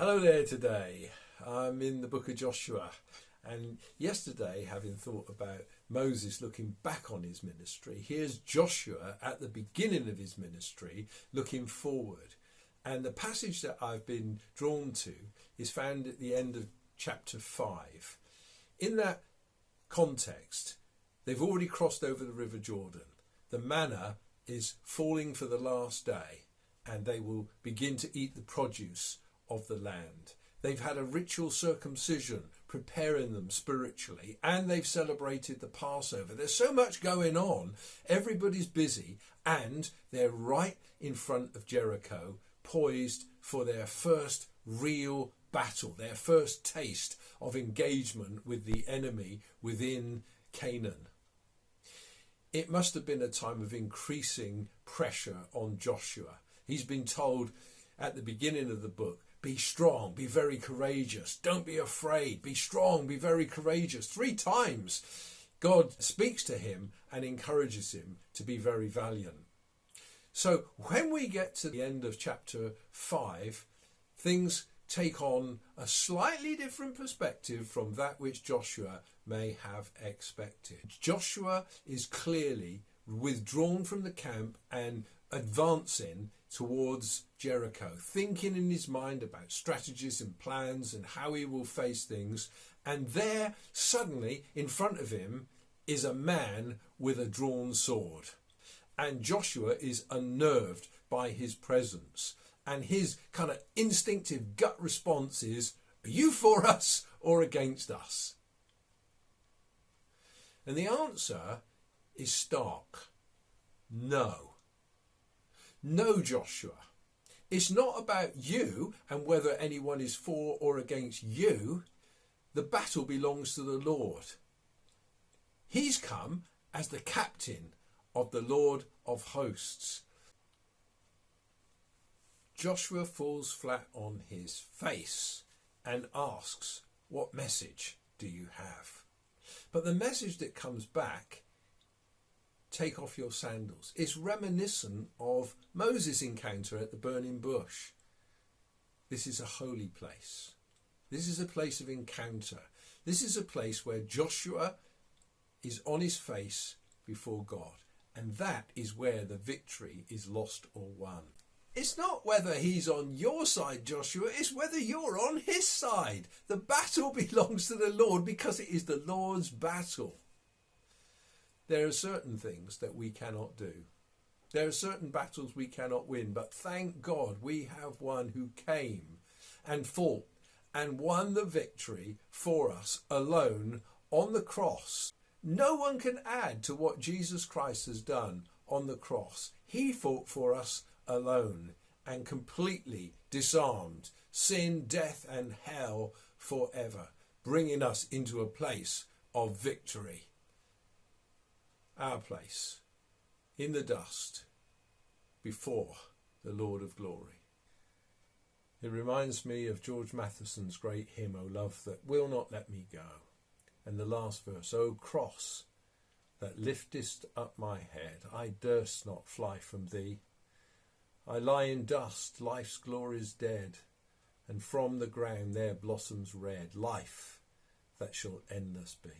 Hello there today. I'm in the book of Joshua, and yesterday, having thought about Moses looking back on his ministry, here's Joshua at the beginning of his ministry looking forward. And the passage that I've been drawn to is found at the end of chapter 5. In that context, they've already crossed over the River Jordan. The manna is falling for the last day, and they will begin to eat the produce of the land. They've had a ritual circumcision preparing them spiritually, and they've celebrated the Passover. There's so much going on. Everybody's busy, and they're right in front of Jericho, poised for their first real battle, their first taste of engagement with the enemy within Canaan. It must have been a time of increasing pressure on Joshua. He's been told at the beginning of the book, be strong, be very courageous, don't be afraid, be strong, be very courageous. 3 times God speaks to him and encourages him to be very valiant. So when we get to the end of chapter 5, things take on a slightly different perspective from that which Joshua may have expected. Joshua is clearly withdrawn from the camp and advancing towards Jericho, thinking in his mind about strategies and plans and how he will face things. And there, suddenly, in front of him is a man with a drawn sword. And Joshua is unnerved by his presence. And his kind of instinctive gut response is, are you for us or against us? And the answer is stark. No. No, Joshua. It's not about you and whether anyone is for or against you. The battle belongs to the Lord. He's come as the captain of the Lord of hosts. Joshua falls flat on his face and asks, what message do you have? But the message that comes back, take off your sandals, is reminiscent of Moses' encounter at the burning bush. This is a holy place. This is a place of encounter. This is a place where Joshua is on his face before God. And that is where the victory is lost or won. It's not whether he's on your side, Joshua, it's whether you're on his side. The battle belongs to the Lord because it is the Lord's battle. There are certain things that we cannot do. There are certain battles we cannot win, but thank God we have one who came and fought and won the victory for us alone on the cross. No one can add to what Jesus Christ has done on the cross. He fought for us alone and completely disarmed sin, death and hell forever, bringing us into a place of victory. Our place in the dust before the Lord of glory. It reminds me of George Matheson's great hymn, O Love That Will Not Let Me Go. And the last verse, O cross that liftest up my head, I durst not fly from thee. I lie in dust, life's glory's dead, and from the ground there blossoms red life that shall endless be.